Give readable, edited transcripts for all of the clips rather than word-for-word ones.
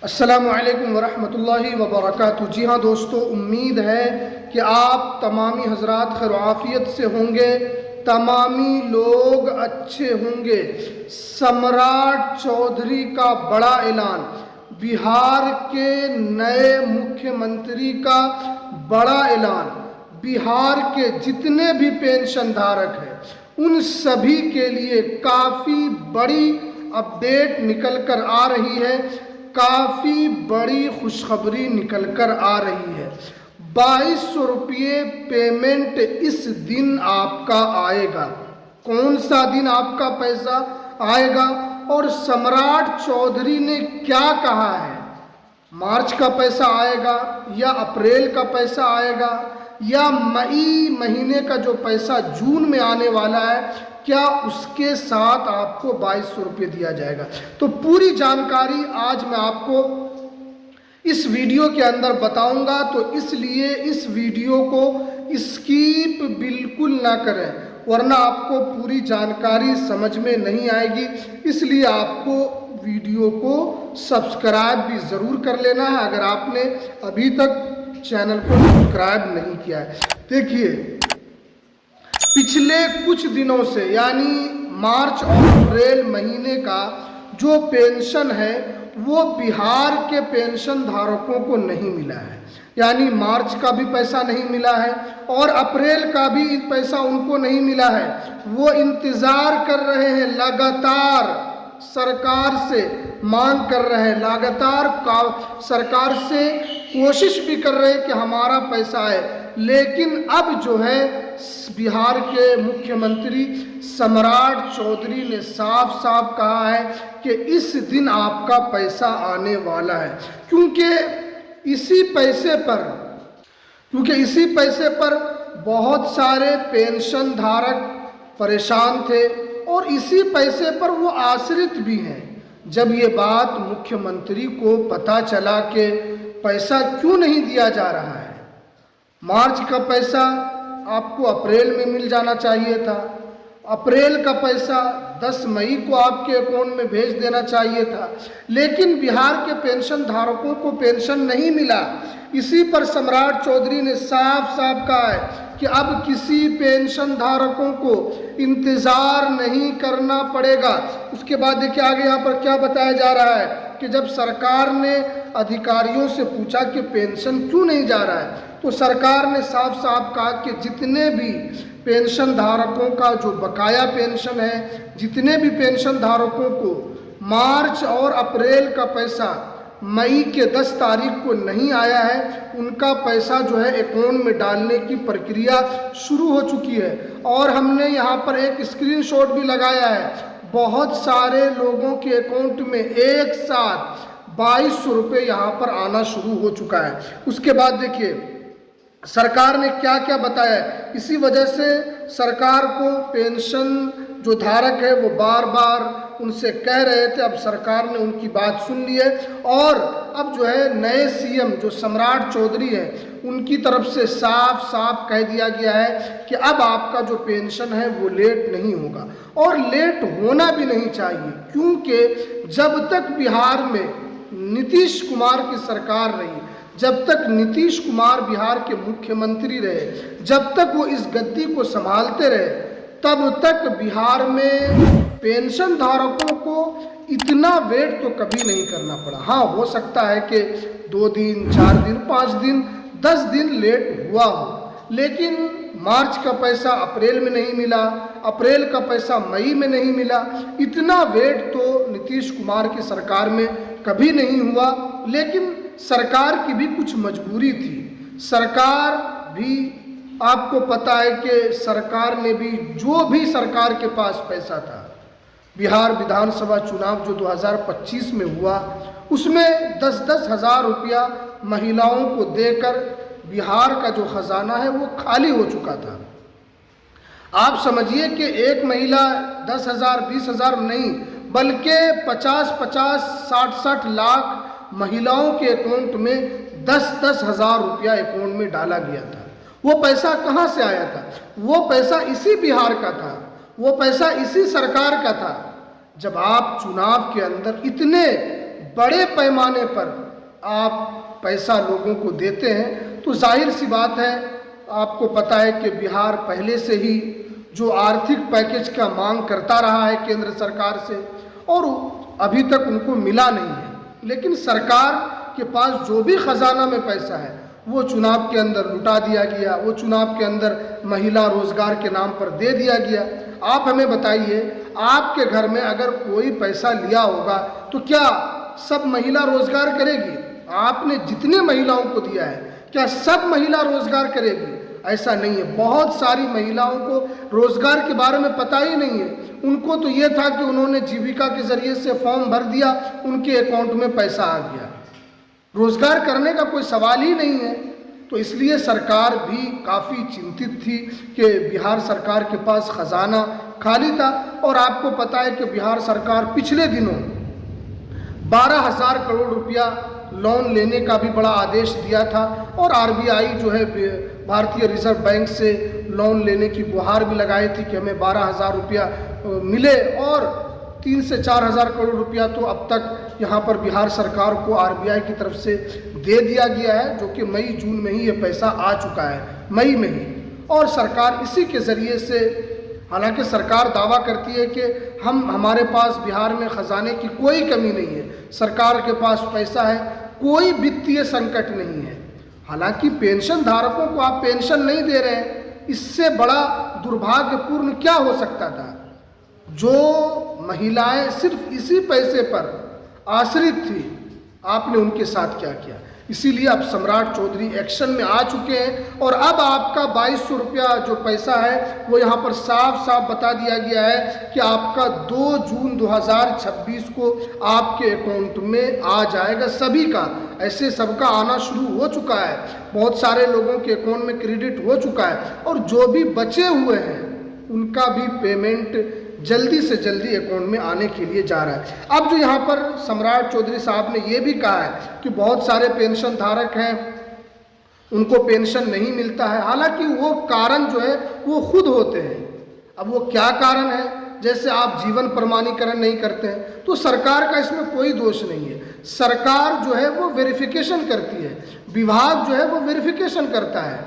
अस्सलामु अलैकुम वरहमतुल्लाहि वबरकातुहू। जी हाँ दोस्तों, उम्मीद है कि आप तमामी हजरात खैर आफियत से होंगे, तमामी लोग अच्छे होंगे। सम्राट चौधरी का बड़ा ऐलान, बिहार के नए मुख्यमंत्री का बड़ा ऐलान। बिहार के जितने भी पेंशन धारक हैं उन सभी के लिए काफ़ी बड़ी अपडेट निकल कर आ रही है, काफ़ी बड़ी खुशखबरी निकल कर आ रही है। 2200 रुपये पेमेंट इस दिन आपका आएगा। कौन सा दिन आपका पैसा आएगा और सम्राट चौधरी ने क्या कहा है? मार्च का पैसा आएगा या अप्रैल का पैसा आएगा या मई महीने का जो पैसा जून में आने वाला है, क्या उसके साथ आपको 2200 रुपये दिया जाएगा? तो पूरी जानकारी आज मैं आपको इस वीडियो के अंदर बताऊंगा, तो इसलिए इस वीडियो को स्किप बिल्कुल ना करें, वरना आपको पूरी जानकारी समझ में नहीं आएगी। इसलिए आपको वीडियो को सब्सक्राइब भी ज़रूर कर लेना है अगर आपने अभी तक चैनल को सब्सक्राइब नहीं किया है। देखिए, पिछले कुछ दिनों से यानी मार्च और अप्रैल महीने का जो पेंशन है वो बिहार के पेंशन धारकों को नहीं मिला है। यानी मार्च का भी पैसा नहीं मिला है और अप्रैल का भी पैसा उनको नहीं मिला है। वो इंतज़ार कर रहे हैं, लगातार सरकार से मांग कर रहे हैं, लगातार सरकार से कोशिश भी कर रहे हैं कि हमारा पैसा आए। लेकिन अब जो है बिहार के मुख्यमंत्री सम्राट चौधरी ने साफ साफ कहा है कि इस दिन आपका पैसा आने वाला है, क्योंकि इसी पैसे पर बहुत सारे पेंशन धारक परेशान थे और इसी पैसे पर वो आश्रित भी हैं। जब ये बात मुख्यमंत्री को पता चला कि पैसा क्यों नहीं दिया जा रहा है, मार्च का पैसा आपको अप्रैल में मिल जाना चाहिए था, अप्रैल का पैसा 10 मई को आपके अकाउंट में भेज देना चाहिए था, लेकिन बिहार के पेंशन धारकों को पेंशन नहीं मिला। इसी पर सम्राट चौधरी ने साफ साफ कहा है कि अब किसी पेंशन धारकों को इंतज़ार नहीं करना पड़ेगा। उसके बाद देखिए आगे यहाँ पर क्या बताया जा रहा है कि जब सरकार ने अधिकारियों से पूछा कि पेंशन क्यों नहीं जा रहा है, तो सरकार ने साफ साफ कहा कि जितने भी पेंशन धारकों का जो बकाया पेंशन है, जितने भी पेंशन धारकों को मार्च और अप्रैल का पैसा मई के 10 तारीख को नहीं आया है, उनका पैसा जो है अकाउंट में डालने की प्रक्रिया शुरू हो चुकी है। और हमने यहाँ पर एक स्क्रीनशॉट भी लगाया है। बहुत सारे लोगों के अकाउंट में एक साथ 2200 रुपये यहाँ पर आना शुरू हो चुका है। उसके बाद देखिए सरकार ने क्या क्या बताया है। इसी वजह से सरकार को पेंशन जो धारक है वो बार बार उनसे कह रहे थे, अब सरकार ने उनकी बात सुन ली है और अब जो है नए सीएम जो सम्राट चौधरी है उनकी तरफ से साफ साफ कह दिया गया है कि अब आपका जो पेंशन है वो लेट नहीं होगा और लेट होना भी नहीं चाहिए, क्योंकि जब तक बिहार में नीतीश कुमार की सरकार रही, जब तक नीतीश कुमार बिहार के मुख्यमंत्री रहे, जब तक वो इस गद्दी को संभालते रहे, तब तक बिहार में पेंशन धारकों को इतना वेट तो कभी नहीं करना पड़ा। हाँ, हो सकता है कि 2 दिन, 4 दिन, 5 दिन, 10 दिन लेट हुआ हो, लेकिन मार्च का पैसा अप्रैल में नहीं मिला, अप्रैल का पैसा मई में नहीं मिला। इतना वेट तो नीतीश कुमार की सरकार में कभी नहीं हुआ। लेकिन सरकार की भी कुछ मजबूरी थी। सरकार भी, आपको पता है कि सरकार ने भी जो भी सरकार के पास पैसा था, बिहार विधानसभा चुनाव जो 2025 में हुआ उसमें 10-10 हज़ार रुपया महिलाओं को देकर बिहार का जो खजाना है वो खाली हो चुका था। आप समझिए कि एक महिला 10,000 20,000 नहीं बल्कि 50-50 60-60 लाख महिलाओं के अकाउंट में 10-10 हज़ार रुपया अकाउंट में डाला गया था। वो पैसा कहाँ से आया था? वो पैसा इसी बिहार का था, वो पैसा इसी सरकार का था। जब आप चुनाव के अंदर इतने बड़े पैमाने पर आप पैसा लोगों को देते हैं तो जाहिर सी बात है, आपको पता है कि बिहार पहले से ही जो आर्थिक पैकेज का मांग करता रहा है केंद्र सरकार से और अभी तक उनको मिला नहीं है। लेकिन सरकार के पास जो भी खजाना में पैसा है वो चुनाव के अंदर लुटा दिया गया, वो चुनाव के अंदर महिला रोजगार के नाम पर दे दिया गया। आप हमें बताइए, आपके घर में अगर कोई पैसा लिया होगा तो क्या सब महिला रोजगार करेगी? आपने जितने महिलाओं को दिया है क्या सब महिला रोजगार करेगी? ऐसा नहीं है। बहुत सारी महिलाओं को रोजगार के बारे में पता ही नहीं है। उनको तो ये था कि उन्होंने जीविका के जरिए से फॉर्म भर दिया, उनके अकाउंट में पैसा आ गया। रोजगार करने का कोई सवाल ही नहीं है। तो इसलिए सरकार भी काफ़ी चिंतित थी कि बिहार सरकार के पास खजाना खाली था। और आपको पता है कि बिहार सरकार पिछले दिनों 12,000 करोड़ रुपया लोन लेने का भी बड़ा आदेश दिया था और आरबीआई जो है भारतीय रिजर्व बैंक से लोन लेने की गुहार भी लगाई थी कि हमें 12,000 रुपया मिले। और 3 से 4,000 करोड़ रुपया तो अब तक यहाँ पर बिहार सरकार को आरबीआई की तरफ से दे दिया गया है, जो कि मई जून में ही ये पैसा आ चुका है, मई में ही। और सरकार इसी के ज़रिए से, हालांकि सरकार दावा करती है कि हमारे पास बिहार में ख़जाने की कोई कमी नहीं है, सरकार के पास पैसा है, कोई वित्तीय संकट नहीं है। हालांकि पेंशन धारकों को आप पेंशन नहीं दे रहे हैं, इससे बड़ा दुर्भाग्यपूर्ण क्या हो सकता था? जो महिलाएं सिर्फ इसी पैसे पर आश्रित थी, आपने उनके साथ क्या किया? इसीलिए अब सम्राट चौधरी एक्शन में आ चुके हैं और अब आपका 2200 रुपया जो पैसा है वो यहाँ पर साफ साफ बता दिया गया है कि आपका 2 जून 2026 को आपके अकाउंट में आ जाएगा। सभी का, ऐसे सबका आना शुरू हो चुका है, बहुत सारे लोगों के अकाउंट में क्रेडिट हो चुका है और जो भी बचे हुए हैं उनका भी पेमेंट जल्दी से जल्दी अकाउंट में आने के लिए जा रहा है। अब जो यहाँ पर सम्राट चौधरी साहब ने ये भी कहा है कि बहुत सारे पेंशन धारक हैं, उनको पेंशन नहीं मिलता है। हालांकि वो कारण जो है वो खुद होते हैं। अब वो क्या कारण है? जैसे आप जीवन प्रमाणीकरण नहीं करते हैं तो सरकार का इसमें कोई दोष नहीं है। सरकार जो है वो वेरिफिकेशन करती है, विभाग जो है वो वेरिफिकेशन करता है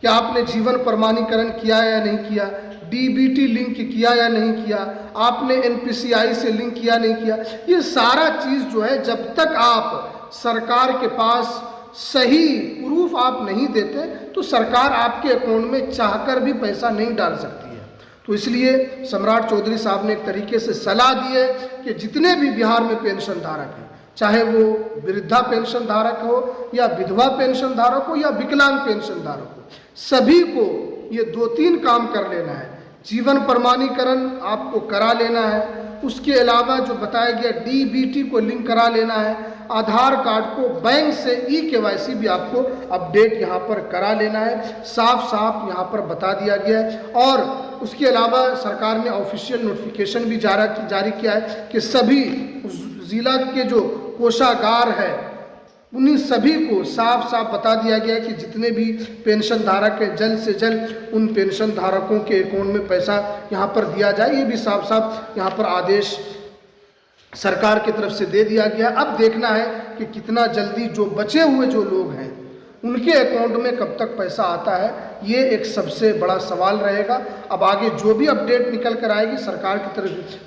कि आपने जीवन प्रमाणीकरण किया या नहीं किया, डीबीटी लिंक किया या नहीं किया, आपने एनपीसीआई से लिंक किया नहीं किया। ये सारा चीज़ जो है जब तक आप सरकार के पास सही प्रूफ आप नहीं देते तो सरकार आपके अकाउंट में चाहकर भी पैसा नहीं डाल सकती है। तो इसलिए सम्राट चौधरी साहब ने एक तरीके से सलाह दी है कि जितने भी बिहार में पेंशन धारक हैं, चाहे वो वृद्धा पेंशन धारक हो या विधवा पेंशन धारक हो या विकलांग पेंशन धारक हो, सभी को ये 2-3 काम कर लेना है। जीवन प्रमाणीकरण आपको करा लेना है, उसके अलावा जो बताया गया डीबीटी को लिंक करा लेना है, आधार कार्ड को बैंक से ई-केवाईसी भी आपको अपडेट यहाँ पर करा लेना है, साफ साफ यहाँ पर बता दिया गया है। और उसके अलावा सरकार ने ऑफिशियल नोटिफिकेशन भी जारी किया है कि सभी जिला के जो कोषागार है उन्हीं सभी को साफ साफ बता दिया गया कि जितने भी पेंशन धारक हैं जल्द से जल्द उन पेंशन धारकों के अकाउंट में पैसा यहाँ पर दिया जाए। ये भी साफ साफ यहाँ पर आदेश सरकार की तरफ से दे दिया गया। अब देखना है कि कितना जल्दी जो बचे हुए जो लोग हैं उनके अकाउंट में कब तक पैसा आता है, ये एक सबसे बड़ा सवाल रहेगा। अब आगे जो भी अपडेट निकल कर आएगी सरकार की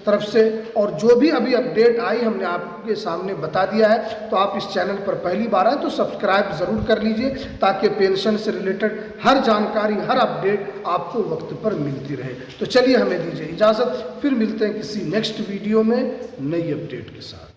तरफ से और जो भी अभी अपडेट आई हमने आपके सामने बता दिया है। तो आप इस चैनल पर पहली बार आए तो सब्सक्राइब ज़रूर कर लीजिए ताकि पेंशन से रिलेटेड हर जानकारी, हर अपडेट आपको वक्त पर मिलती रहे। तो चलिए हमें दीजिए इजाज़त, फिर मिलते हैं किसी नेक्स्ट वीडियो में नई अपडेट के साथ।